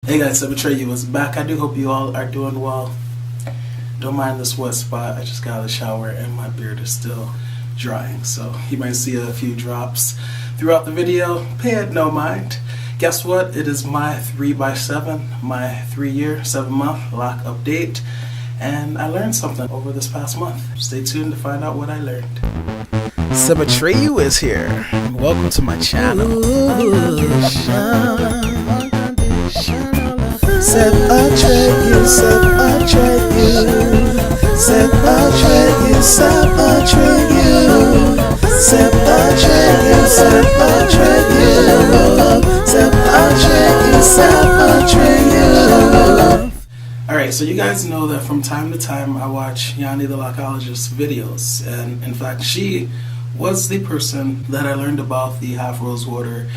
Hey guys, Sebbies was back. I do hope you all are doing well. Don't mind this wet spot. I just got out of the shower and my beard is still drying. So you might see a few drops throughout the video. Pay it no mind. Guess what? It is my 3x7, my 3-year, 7-month lock update. And I learned something over this past month. Stay tuned to find out what I learned. Sebbies is here. Welcome to my channel. Set a trade, you set a trade, you set a trade, you set a trade, you set a trade, you set a trade, you set a trade, you set a trade, you. Alright, so you guys know that from time to time I watch Yanni the Lochologist's videos, and in fact she was the person that I learned about the half rose water,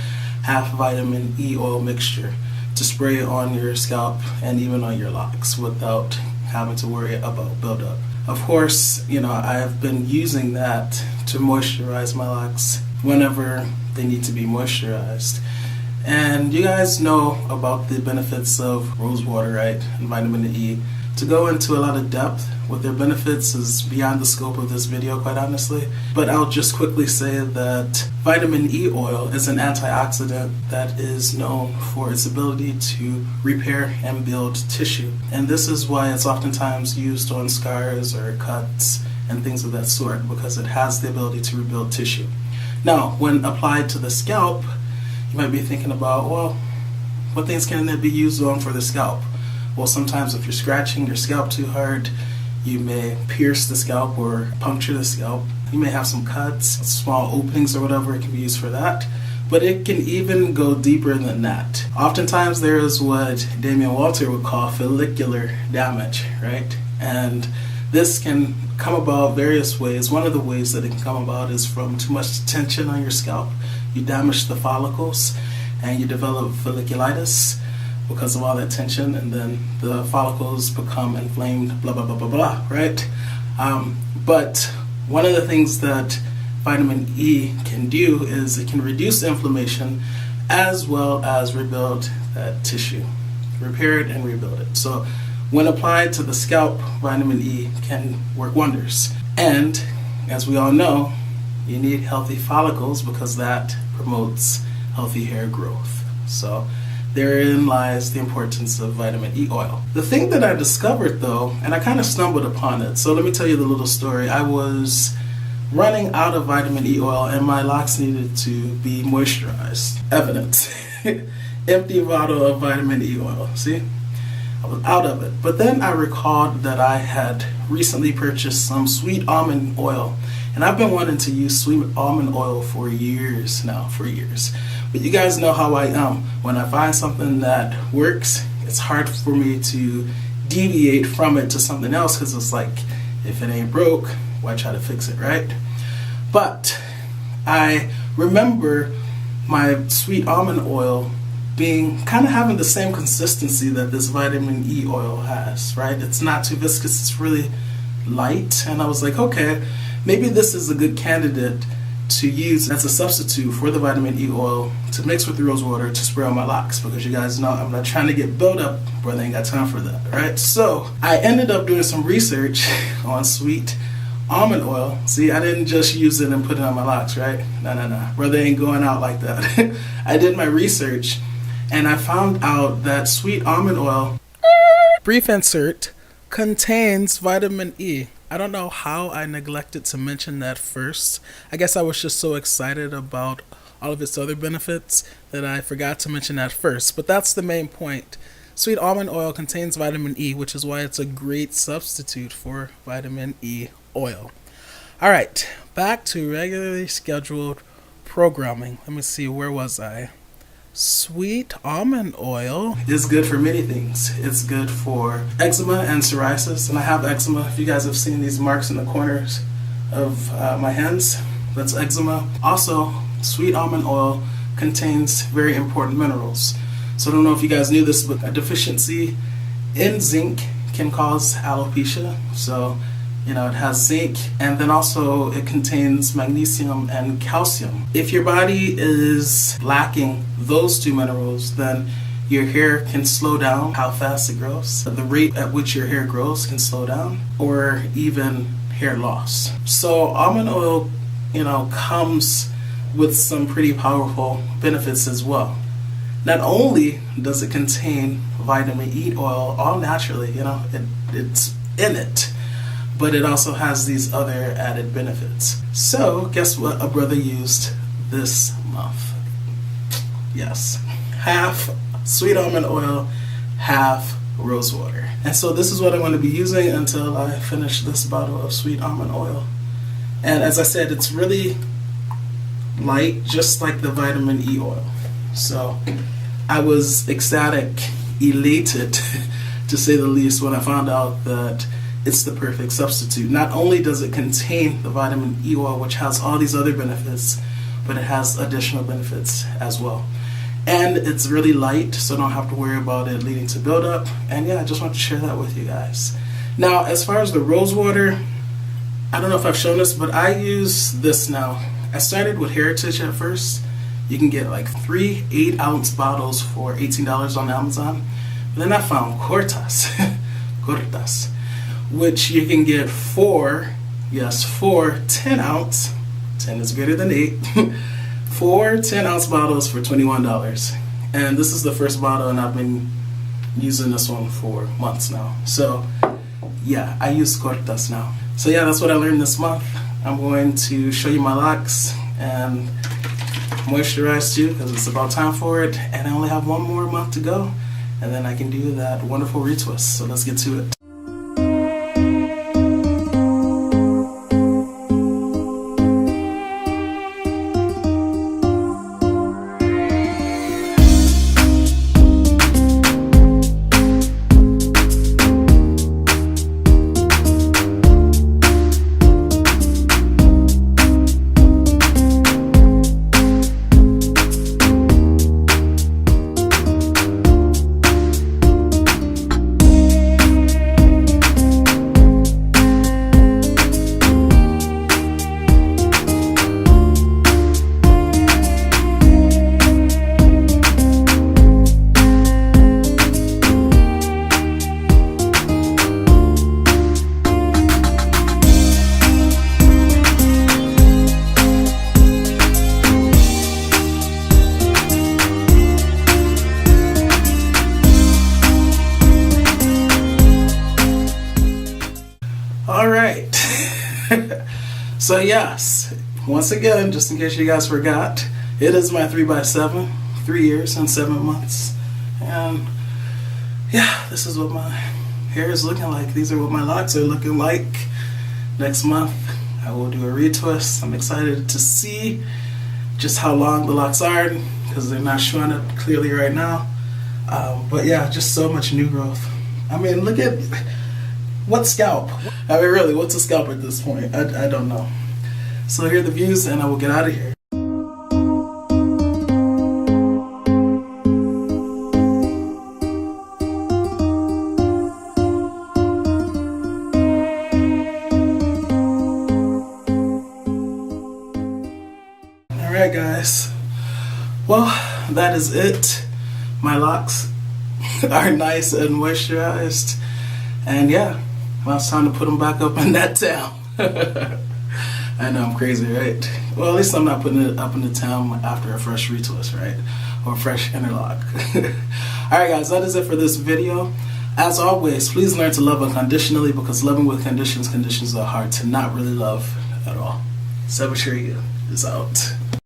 half vitamin E oil mixture to spray on your scalp and even on your locks without having to worry about buildup. Of course, you know, I have been using that to moisturize my locks whenever they need to be moisturized. And you guys know about the benefits of rose water, right, and vitamin E. To go into a lot of depth with their benefits is beyond the scope of this video, quite honestly. But I'll just quickly say that vitamin E oil is an antioxidant that is known for its ability to repair and build tissue. And this is why it's oftentimes used on scars or cuts and things of that sort, because it has the ability to rebuild tissue. Now, when applied to the scalp, you might be thinking about, well, what things can it be used on for the scalp? Well, sometimes if you're scratching your scalp too hard, you may pierce the scalp or puncture the scalp. You may have some cuts, small openings or whatever. It can be used for that. But it can even go deeper than that. Oftentimes there is what Damian Walter would call follicular damage, right? And this can come about various ways. One of the ways that it can come about is from too much tension on your scalp. You damage the follicles and you develop folliculitis because of all that tension, and then the follicles become inflamed, blah, blah, blah, blah, blah, right? But one of the things that vitamin E can do is it can reduce inflammation as well as rebuild that tissue, repair it and rebuild it. So when applied to the scalp, vitamin E can work wonders. And as we all know, you need healthy follicles because that promotes healthy hair growth. So therein lies the importance of vitamin E oil. The thing that I discovered though, and I kind of stumbled upon it, so let me tell you the little story. I was running out of vitamin E oil and my locks needed to be moisturized. Evidence. Empty bottle of vitamin E oil, see? I was out of it. But then I recalled that I had recently purchased some sweet almond oil. And I've been wanting to use sweet almond oil for years now, for years. But you guys know how I am. When I find something that works, it's hard for me to deviate from it to something else, because it's like, if it ain't broke, why try to fix it, right? But I remember my sweet almond oil being kind of having the same consistency that this vitamin E oil has, right? It's not too viscous, it's really light. And I was like, okay, maybe this is a good candidate to use as a substitute for the vitamin E oil to mix with the rose water to spray on my locks, because you guys know I'm not trying to get built up, brother, ain't got time for that, right? So I ended up doing some research on sweet almond oil. See, I didn't just use it and put it on my locks, right? No, brother ain't going out like that. I did my research and I found out that sweet almond oil, brief insert, contains vitamin E. I don't know how I neglected to mention that first. I guess I was just so excited about all of its other benefits that I forgot to mention that first. But that's the main point. Sweet almond oil contains vitamin E, which is why it's a great substitute for vitamin E oil. All right, back to regularly scheduled programming. Let me see, where was I? Sweet almond oil is good for many things. It's good for eczema and psoriasis, and I have eczema. If you guys have seen these marks in the corners of my hands, that's eczema. Also, sweet almond oil contains very important minerals. So I don't know if you guys knew this, but a deficiency in zinc can cause alopecia. So, you know, it has zinc, and then also it contains magnesium and calcium. If your body is lacking those two minerals, then your hair can slow down how fast it grows. The rate at which your hair grows can slow down, or even hair loss. So almond oil, comes with some pretty powerful benefits as well. Not only does it contain vitamin E oil, all naturally, it's in it, but it also has these other added benefits. So guess what a brother used this month? Yes, half sweet almond oil, half rose water. And so this is what I'm going to be using until I finish this bottle of sweet almond oil. And as I said, it's really light, just like the vitamin E oil. So I was ecstatic, elated to say the least, when I found out that it's the perfect substitute. Not only does it contain the vitamin E oil, which has all these other benefits, but it has additional benefits as well. And it's really light, so don't have to worry about it leading to buildup. And yeah, I just want to share that with you guys. Now, as far as the rose water, I don't know if I've shown this, but I use this now. I started with Heritage at first. You can get like 3 8-ounce bottles for $18 on Amazon. But then I found Cortas, which you can get 4 10-ounce, 10 is greater than 8, 4 10-ounce bottles for $21. And this is the first bottle, and I've been using this one for months now. So yeah, I use Cortas now. So yeah, that's what I learned this month. I'm going to show you my locks and moisturize too, because it's about time for it. And I only have 1 more month to go, and then I can do that wonderful retwist. So let's get to it. Alright, so yes, once again, just in case you guys forgot, it is my 3x7, 3 years and 7 months, and yeah, this is what my hair is looking like. These are what my locks are looking like. Next month, I will do a retwist. I'm excited to see just how long the locks are, because they're not showing it clearly right now, but yeah, just so much new growth. I mean, look at... what scalp? I mean, really, what's a scalp at this point? I don't know. So here are the views, and I will get out of here. Alright guys, well, that is it. My locks are nice and moisturized, and yeah, well, it's time to put them back up in that towel. I know I'm crazy, right? Well, at least I'm not putting it up in the towel after a fresh retwist, right? Or a fresh interlock. Alright guys, that is it for this video. As always, please learn to love unconditionally, because loving with conditions are hard to not really love at all. Sebbies is out.